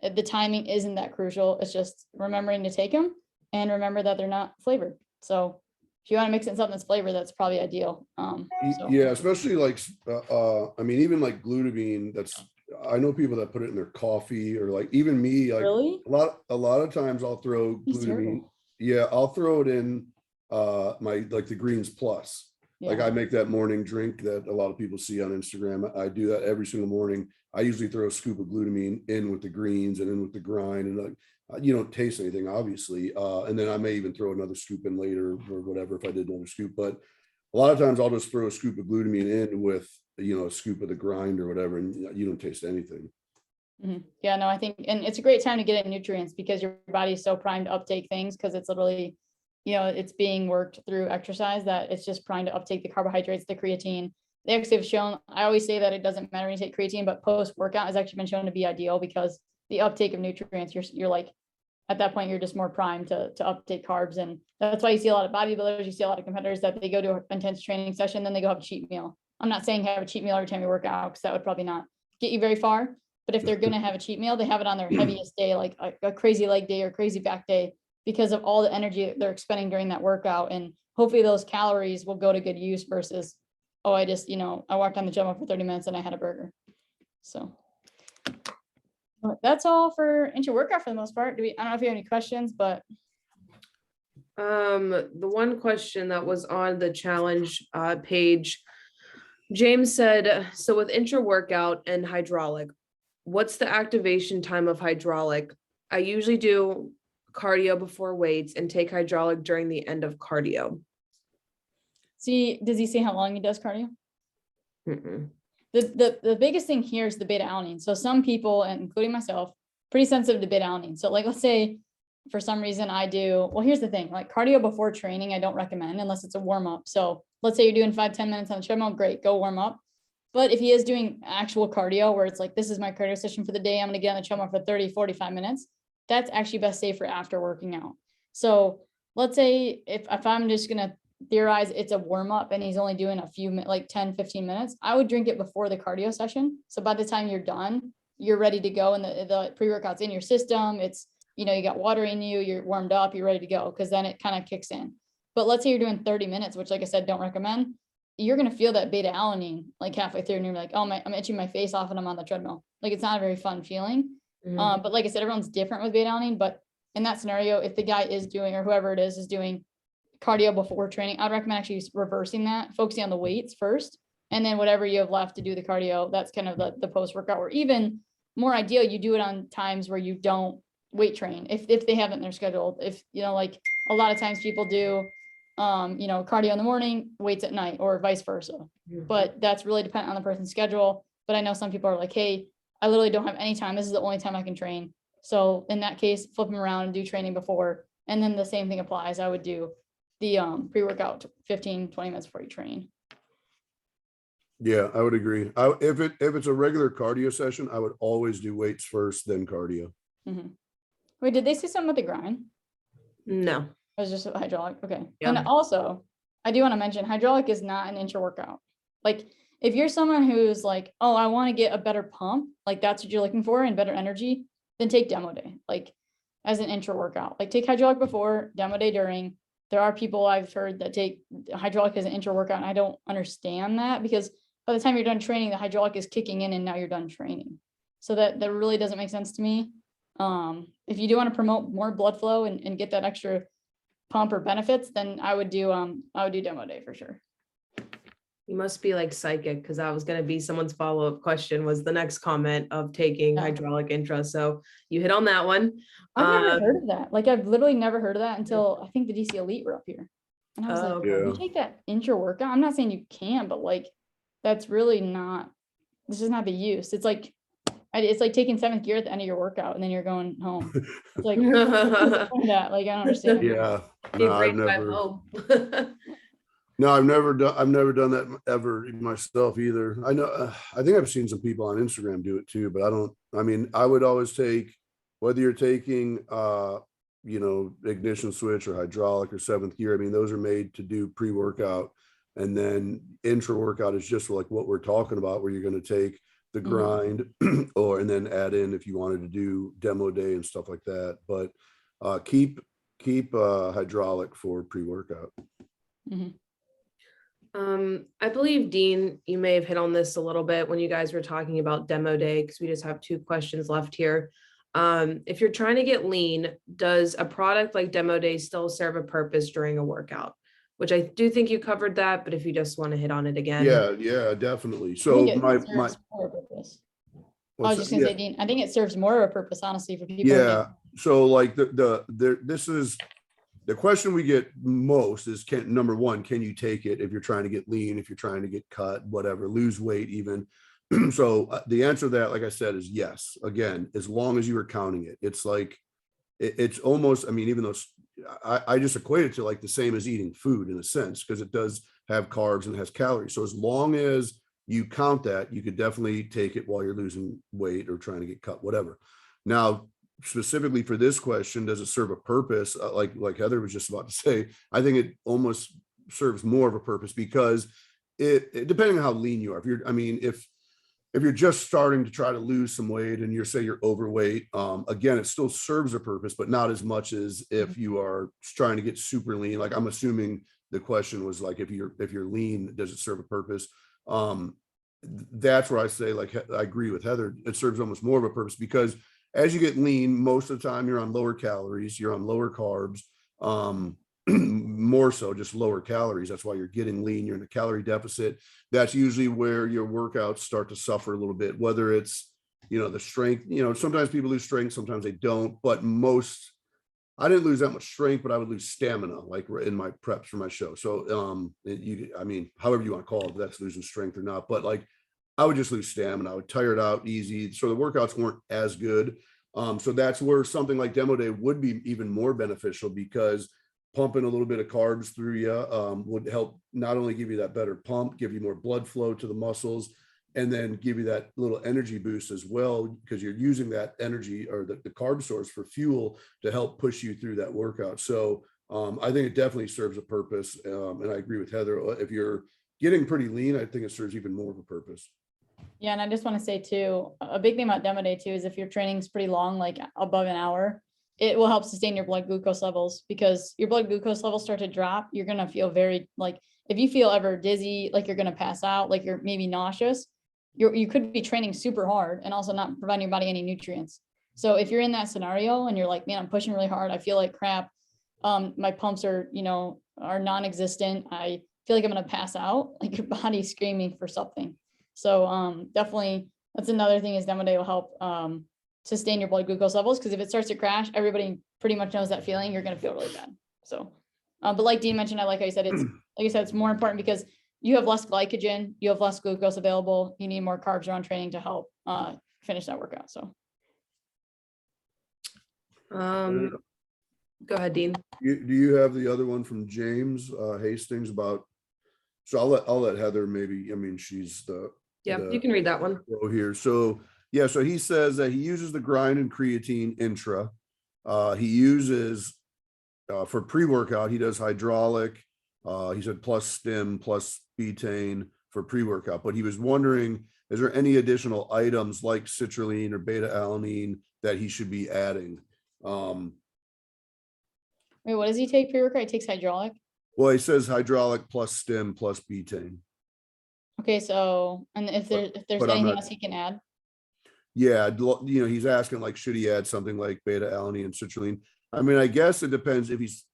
the timing isn't that crucial. It's just remembering to take them and remember that they're not flavored. So if you want to mix in something that's flavored, that's probably ideal. Yeah, especially like, I mean, even like glutamine, I know people that put it in their coffee, or like even me, like really? a lot of times I'll throw glutamine. Yeah, I'll throw it in like the greens plus. Like I make that morning drink that a lot of people see on Instagram. I do that every single morning. I usually throw a scoop of glutamine in with the greens and in with the grind, and like you don't taste anything, obviously. And then I may even throw another scoop in later or whatever if I did another scoop. But a lot of times I'll just throw a scoop of glutamine in with a scoop of the grind or whatever, and you don't taste anything. Yeah, no, I think, and it's a great time to get in nutrients because your body is so primed to uptake things, because it's literally, it's being worked through exercise, that it's just primed to uptake the carbohydrates, the creatine. They actually have shown, I always say that it doesn't matter when you take creatine, but post-workout has actually been shown to be ideal because the uptake of nutrients, you're like, at that point, you're just more primed to uptake carbs. And that's why you see a lot of bodybuilders, you see a lot of competitors that they go to an intense training session, then they go have a cheat meal. I'm not saying have a cheat meal every time you work out, because that would probably not get you very far. But if they're going to have a cheat meal, they have it on their heaviest day, like a crazy leg day or crazy back day, because of all the energy they're expending during that workout. And hopefully those calories will go to good use versus, oh, I just, I walked on the gym for 30 minutes and I had a burger. So that's all for intra-workout for the most part. I don't know if you have any questions, but. The one question that was on the challenge page, James said, so with intra-workout and hydraulic, what's the activation time of hydraulic? I usually do cardio before weights and take hydraulic during the end of cardio. See, does he say how long he does cardio? Mm-mm. The biggest thing here is the beta alanine. So some people, and including myself, pretty sensitive to beta alanine. So like, let's say for some reason I do, well, here's the thing, like cardio before training, I don't recommend unless it's a warm up. So let's say you're doing 5-10 minutes on the treadmill, great, go warm up. But if he is doing actual cardio where it's like, this is my cardio session for the day, I'm going to get on the treadmill for 30-45 minutes, that's actually best saved for after working out. So let's say if I'm just going to theorize it's a warm up and he's only doing a few minutes, like 10-15 minutes, I would drink it before the cardio session. So by the time you're done, you're ready to go, and the pre-workout's in your system. It's, you got water in you, you're warmed up, you're ready to go, because then it kind of kicks in. But let's say you're doing 30 minutes, which like I said, don't recommend. You're going to feel that beta alanine like halfway through, and you're like, oh, I'm itching my face off and I'm on the treadmill. Like, it's not a very fun feeling. But like I said, everyone's different with beta alanine. But in that scenario, if the guy is doing, or whoever it is doing cardio before training, I'd recommend actually reversing that, focusing on the weights first, and then whatever you have left to do the cardio, that's kind of the post-workout, or even more ideal, you do it on times where you don't weight train, if they have it in their schedule. If, like a lot of times people do, cardio in the morning, weights at night, or vice versa. But that's really dependent on the person's schedule. But I know some people are like, hey, I literally don't have any time. This is the only time I can train. So in that case, flip them around and do training before. And then the same thing applies. I would do the pre-workout 15-20 minutes before you train. Yeah, I would agree. If it's a regular cardio session, I would always do weights first, then cardio. Wait, did they say something about the grind? No. It was just hydraulic. Okay. Yeah. And also, I do want to mention hydraulic is not an intra-workout. Like, if you're someone who's like, oh, I want to get a better pump, like that's what you're looking for and better energy, then take demo day, like as an intra-workout. Like, take hydraulic before, demo day during. There are people I've heard that take hydraulic as an intra-workout, and I don't understand that, because by the time you're done training, the hydraulic is kicking in and now you're done training. So that really doesn't make sense to me. If you do want to promote more blood flow and get that extra pump or benefits, then I would do demo day for sure. You must be like psychic, because that was going to be someone's follow-up question, was the next comment of taking Yeah. hydraulic intra. So you hit on that one. I've never heard of that. Like, I've literally never heard of that until I think the DC Elite were up here. And I was like, okay. Yeah. you take that intra-workout? I'm not saying you can, but like, that's really not, this is not the use. It's like taking seventh gear at the end of your workout and then you're going home. It's like, that, like, I don't understand. Yeah. Get No, I've great drive never. home. No, I've never done that ever myself either. I know, I think I've seen some people on Instagram do it too, but I mean, I would always take, whether you're taking, ignition switch or hydraulic or seventh gear, I mean, those are made to do pre-workout. And then intra-workout is just like what we're talking about, where you're going to take the grind and then add in if you wanted to do demo day and stuff like that. But keep hydraulic for pre-workout. I believe, Dean, you may have hit on this a little bit when you guys were talking about demo day, because we just have 2 questions left here. If you're trying to get lean, does a product like demo day still serve a purpose during a workout? Which I do think you covered that, but if you just want to hit on it again. Yeah, definitely. I So think it my serves more of a purpose. I what's was just that? gonna Yeah. say, Dean, I think it serves more of a purpose, honestly, for people. Yeah. So like this is the question we get most is, number one, can you take it if you're trying to get lean, if you're trying to get cut, whatever, lose weight even. So the answer to that, like I said, is yes. Again, as long as you were counting it, it's like, it's almost, I mean, even though I just equate it to like the same as eating food in a sense, because it does have carbs and it has calories. So as long as you count that, you could definitely take it while you're losing weight or trying to get cut, whatever. Now, specifically for this question, does it serve a purpose? Like Heather was just about to say, I think it almost serves more of a purpose, because it depending on how lean you are. If you're just starting to try to lose some weight and you're overweight, again, it still serves a purpose, but not as much as if you are trying to get super lean. Like, I'm assuming the question was like, if you're lean, does it serve a purpose? That's where I say, like, I agree with Heather, it serves almost more of a purpose, because as you get lean, most of the time you're on lower calories, you're on lower carbs, more so just lower calories. That's why you're getting lean. You're in a calorie deficit. That's usually where your workouts start to suffer a little bit, whether it's, the strength, sometimes people lose strength, sometimes they don't, but I didn't lose that much strength, but I would lose stamina, like in my preps for my show. So, however you want to call it, that's losing strength or not, but like, I would just lose stamina. I would tire it out easy. So the workouts weren't as good. So that's where something like demo day would be even more beneficial, because pumping a little bit of carbs through you would help not only give you that better pump, give you more blood flow to the muscles, and then give you that little energy boost as well, because you're using that energy or the carb source for fuel to help push you through that workout. So I think it definitely serves a purpose. And I agree with Heather. If you're getting pretty lean, I think it serves even more of a purpose. Yeah, and I just want to say too, a big thing about demo day too is if your training is pretty long, like above an hour, it will help sustain your blood glucose levels, because your blood glucose levels start to drop. You're going to feel very, like, if you feel ever dizzy, like you're going to pass out, like you're maybe nauseous, you could be training super hard and also not providing your body any nutrients. So if you're in that scenario and you're like, man, I'm pushing really hard, I feel like crap, my pumps are non-existent, I feel like I'm going to pass out, like your body's screaming for something. So definitely that's another thing, is demo day will help sustain your blood glucose levels, because if it starts to crash, everybody pretty much knows that feeling. You're going to feel really bad. So, but like Dean mentioned, I like how you said, it's more important because you have less glycogen, you have less glucose available, you need more carbs around training to help finish that workout. So, Go ahead, Dean. Do you have the other one from James Hastings about? So I'll let Heather maybe. I mean, she's you can read that one. Here. So yeah, so he says that he uses the grind and creatine intra. He uses for pre-workout, he does hydraulic. He said plus stim plus betaine for pre-workout, but he was wondering, is there any additional items like citrulline or beta alanine that he should be adding? wait, what does he take pre-workout? He takes hydraulic. Well, he says hydraulic plus stim plus betaine. Okay, so, and if there's anything else he can add? Yeah, he's asking, like, should he add something like beta alanine and citrulline? I mean, I guess it depends if he's,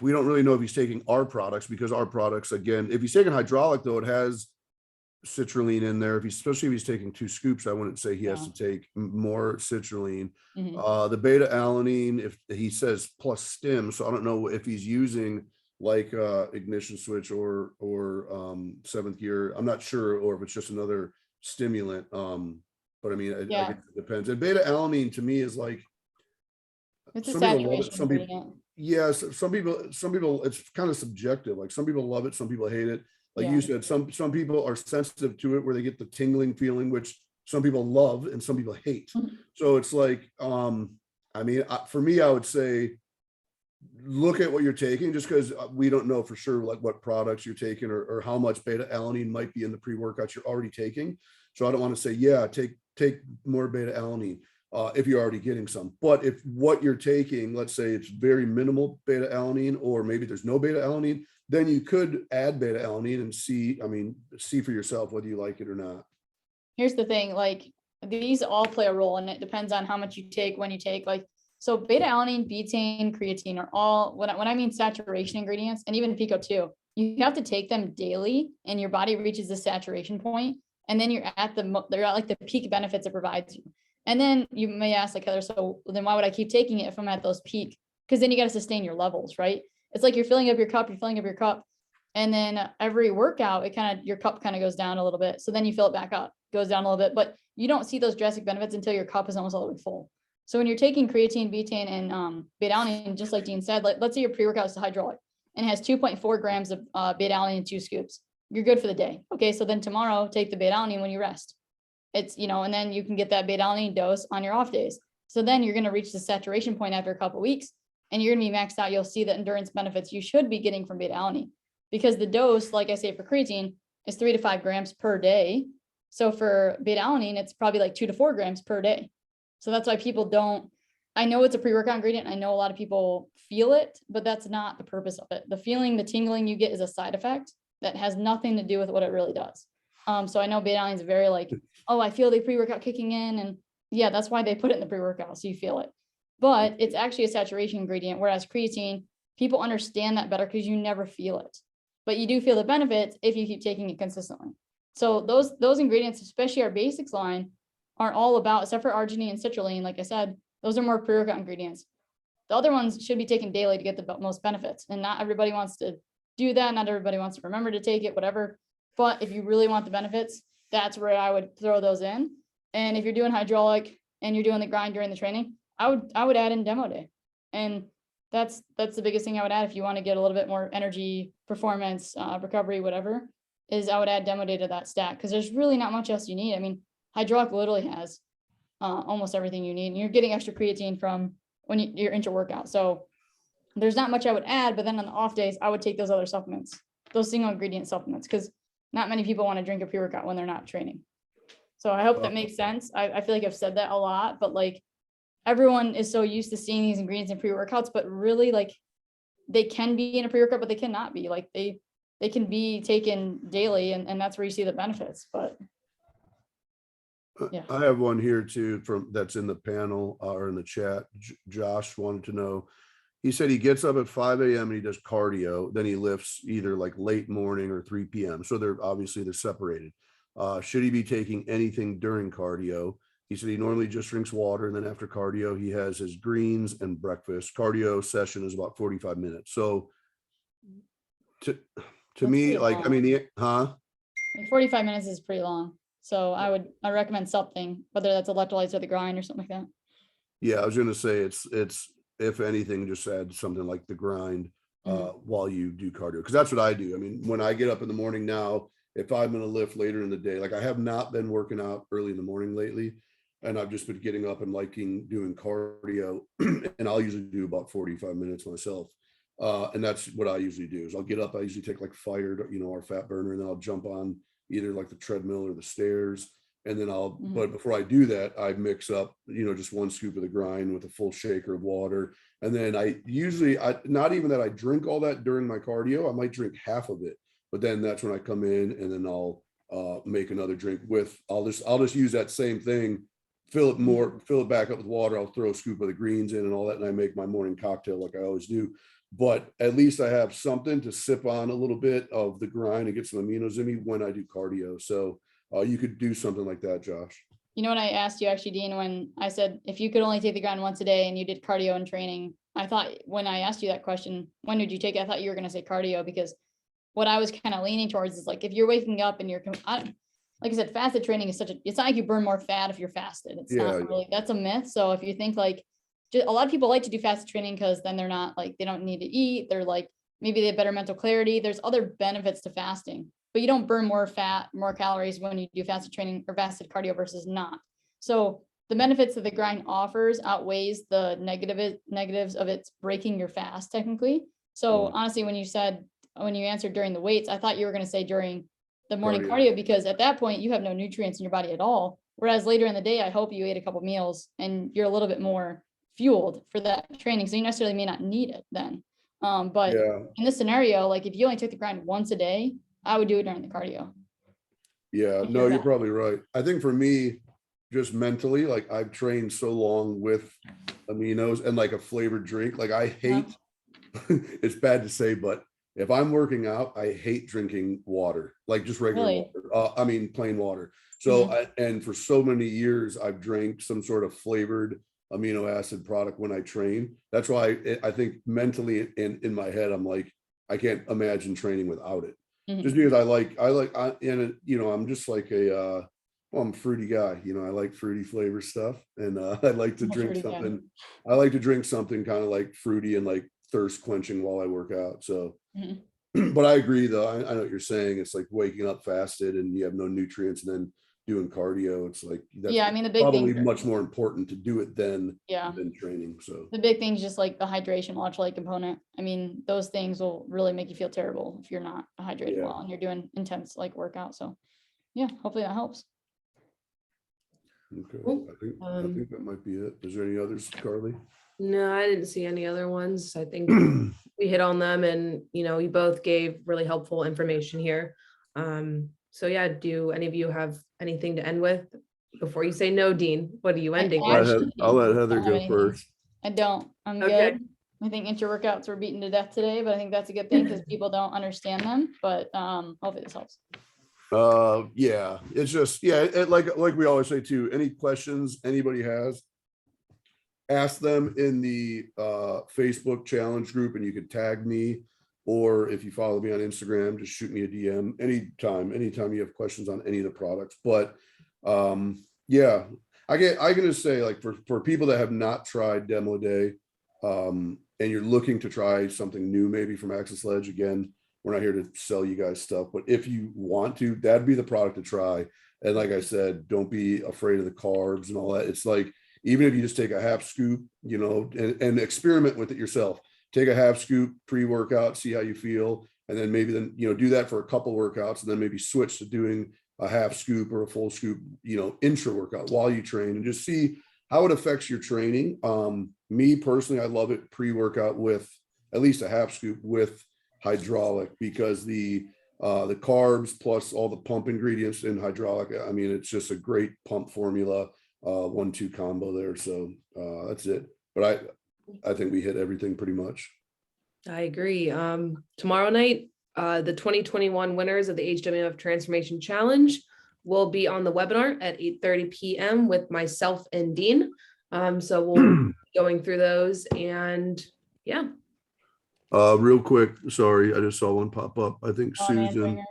we don't really know if he's taking our products, because our products, again, if he's taking hydraulic though, it has citrulline in there. Especially if he's taking 2 scoops, I wouldn't say he has to take more citrulline. The beta alanine, if he says plus stim, so I don't know if he's using like ignition switch or 7th gear. I'm not sure, or if it's just another stimulant. But I mean, I guess it depends. And beta alanine to me is like, It's a some people love it, saturation some people, ingredient. yes, some people, it's kind of subjective. Like some people love it, some people hate it. Like you said, some people are sensitive to it, where they get the tingling feeling, which some people love and some people hate. So it's like, I mean, for me, I would say, look at what you're taking, just because we don't know for sure like what products you're taking, or how much beta alanine might be in the pre-workouts you're already taking. So I don't want to say, yeah, take more beta alanine if you're already getting some. But if what you're taking, let's say it's very minimal beta alanine, or maybe there's no beta alanine, then you could add beta alanine and see for yourself whether you like it or not. Here's the thing, like these all play a role, and it depends on how much you take, when you take. Like, so beta alanine, betaine, creatine are all, when I mean saturation ingredients, and even pico too, you have to take them daily, and your body reaches the saturation point, and then they're at like the peak benefits it provides you. And then you may ask, like, Heather, so then why would I keep taking it if I'm at those peak? Because then you got to sustain your levels, right? It's like you're filling up your cup, and then every workout, your cup kind of goes down a little bit. So then you fill it back up, goes down a little bit, but you don't see those drastic benefits until your cup is almost all the way full. So when you're taking creatine, betaine, and beta alanine, just like Dean said, let's say your pre-workout is hydraulic and it has 2.4 grams of beta alanine in 2 scoops. You're good for the day. Okay, so then tomorrow, take the beta alanine when you rest. It's, and then you can get that beta alanine dose on your off days. So then you're going to reach the saturation point after a couple of weeks, and you're going to be maxed out. You'll see the endurance benefits you should be getting from beta alanine, because the dose, like I say, for creatine is 3 to 5 grams per day. So for beta alanine, it's probably like 2 to 4 grams per day. So that's why people don't, I know it's a pre-workout ingredient. I know a lot of people feel it, but that's not the purpose of it. The feeling, the tingling you get is a side effect that has nothing to do with what it really does. So I know beta alanine is very like, oh, I feel the pre-workout kicking in, and yeah, that's why they put it in the pre-workout, so you feel it. But it's actually a saturation ingredient, whereas creatine, people understand that better because you never feel it. But you do feel the benefits if you keep taking it consistently. So those ingredients, especially our basics line, are all about, except for arginine and citrulline, like I said, those are more pre-workout ingredients. The other ones should be taken daily to get the most benefits. And not everybody wants to do that. Not everybody wants to remember to take it, whatever. But if you really want the benefits, that's where I would throw those in. And if you're doing hydraulic and you're doing the grind during the training, I would add in demo day. And that's the biggest thing I would add if you want to get a little bit more energy, performance, recovery, whatever, is I would add demo day to that stack, because there's really not much else you need. I mean, hydraulic literally has almost everything you need, and you're getting extra creatine from when you're intra-workout. So there's not much I would add, but then on the off days, I would take those other supplements, those single ingredient supplements, because not many people want to drink a pre-workout when they're not training. So I hope that makes sense. I feel like I've said that a lot, but like everyone is so used to seeing these ingredients in pre-workouts, but really like they can be in a pre-workout, but they cannot be. Like they can be taken daily, and that's where you see the benefits. But yeah. I have one here too that's in the panel or in the chat. Josh wanted to know, he said he gets up at 5 a.m. and he does cardio, then he lifts either like late morning or 3 p.m. So they're separated. Should he be taking anything during cardio? He said he normally just drinks water, and then after cardio, he has his greens and breakfast. Cardio session is about 45 minutes. So to me, like, I mean, Like 45 minutes is pretty long. So I recommend something, whether that's electrolytes or the grind or something like that. Yeah, I was going to say it's if anything, just add something like the grind while you do cardio, because that's what I do. I mean, when I get up in the morning now, if I'm going to lift later in the day, like I have not been working out early in the morning lately, and I've just been getting up and liking doing cardio, and I'll usually do about 45 minutes myself. And that's what I usually do is I'll get up. I usually take like Fired, our fat burner, and then I'll jump on either like the treadmill or the stairs. And then but before I do that, I mix up, just 1 scoop of the grind with a full shaker of water. And then I not even that I drink all that during my cardio, I might drink half of it, but then that's when I come in and then I'll make another drink I'll just use that same thing, fill it back up with water. I'll throw a scoop of the greens in and all that. And I make my morning cocktail like I always do. but at least I have something to sip on a little bit of the grind and get some aminos in me when I do cardio. So you could do something like that, Josh. You know what I asked you actually, Dean, when I said, if you could only take the grind once a day and you did cardio and training, I thought when I asked you that question, when did you take it? I thought you were going to say cardio, because what I was kind of leaning towards is like, if you're waking up and like I said, fasted training is it's not like you burn more fat if you're fasted. It's not really, that's a myth. So if you think like, a lot of people like to do fasted training because then they're not like, they don't need to eat. They're like, maybe they have better mental clarity. There's other benefits to fasting, but you don't burn more fat, more calories when you do fasted training or fasted cardio versus not. So the benefits that the grind offers outweighs the negatives of it's breaking your fast technically. So honestly, when you answered during the weights, I thought you were going to say during the morning cardio, because at that point you have no nutrients in your body at all. Whereas later in the day, I hope you ate a couple meals and you're a little bit more fueled for that training. So you necessarily may not need it then. But in this scenario, like if you only took the grind once a day, I would do it during the cardio. Yeah, no, you're probably right. I think for me, just mentally, like I've trained so long with aminos and like a flavored drink. Like I hate, it's bad to say, but if I'm working out, I hate drinking water, like just regular water. I mean, plain water. So, and for so many years, I've drank some sort of flavored amino acid product when I train. That's why I think mentally in my head, I'm like, I can't imagine training without it. Just because I'm just like I'm a fruity guy, I like fruity flavor stuff, and I like to drink something. I like to drink something kind of like fruity and like thirst quenching while I work out. So, but I agree though. I know what you're saying. It's like waking up fasted and you have no nutrients, and then doing cardio. It's like that's I mean, the big probably thing much more important to do it than training. So the big thing is just like the hydration, electrolyte component. I mean, those things will really make you feel terrible if you're not hydrated well and you're doing intense like workout. So yeah, hopefully that helps. Okay, I think that might be it. Is there any others, Carly? No, I didn't see any other ones. I think we hit on them, and you both gave really helpful information here. So yeah, do any of you have anything to end with before you say no, Dean? What are you ending with? I'll let Heather go first. I don't. I'm good. I think intra-workouts were beaten to death today, but I think that's a good thing because people don't understand them. But hopefully this helps. Yeah, it's just like we always say too, any questions anybody has, ask them in the Facebook challenge group, and you can tag me, or if you follow me on Instagram, just shoot me a DM anytime you have questions on any of the products. But yeah, I can just say, like, for people that have not tried Demo Day, and you're looking to try something new, maybe from Access Ledge, again, we're not here to sell you guys stuff, but if you want to, that'd be the product to try. And like I said, don't be afraid of the carbs and all that. It's like, even if you just take a half scoop, and experiment with it yourself, take a half scoop pre-workout, see how you feel. And then maybe do that for a couple workouts, and then maybe switch to doing a half scoop or a full scoop, intra workout while you train, and just see how it affects your training. Me personally, I love it pre-workout with at least a half scoop with hydraulic, because the carbs plus all the pump ingredients in hydraulic, I mean, it's just a great pump formula, 1-2 combo there. So that's it. But I think we hit everything pretty much. I agree. Tomorrow night, the 2021 winners of the HWF Transformation Challenge will be on the webinar at 8:30 p.m. with myself and Dean. So we'll be going through those, and yeah. Real quick, sorry, I just saw one pop up. I think Susan.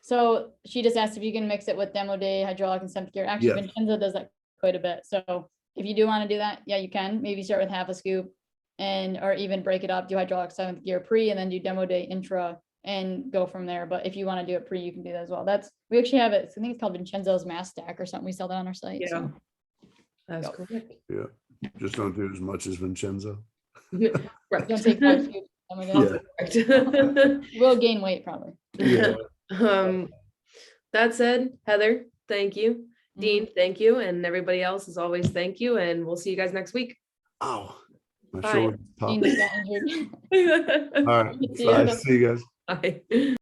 So she just asked if you can mix it with Demo Day, hydraulic, and seventh gear. Actually, Vincenzo does that quite a bit. So if you do want to do that, yeah, you can. Maybe start with half a scoop, or even break it up, do hydraulic, seventh gear pre, and then do Demo Day intra and go from there. But if you want to do it pre, you can do that as well. We actually have it. I think it's called Vincenzo's Mass Stack or something. We sell that on our site. Yeah, so. That's correct. Yeah, just don't do as much as Vincenzo. Right. Don't take 5 scoops. We'll gain weight probably. Yeah. That said, Heather, thank you. Dean, thank you. And everybody else, as always, thank you. And we'll see you guys next week. Oh, my Bye. shoulder popped. Dean just got injured. All right. Bye. See you guys. Bye.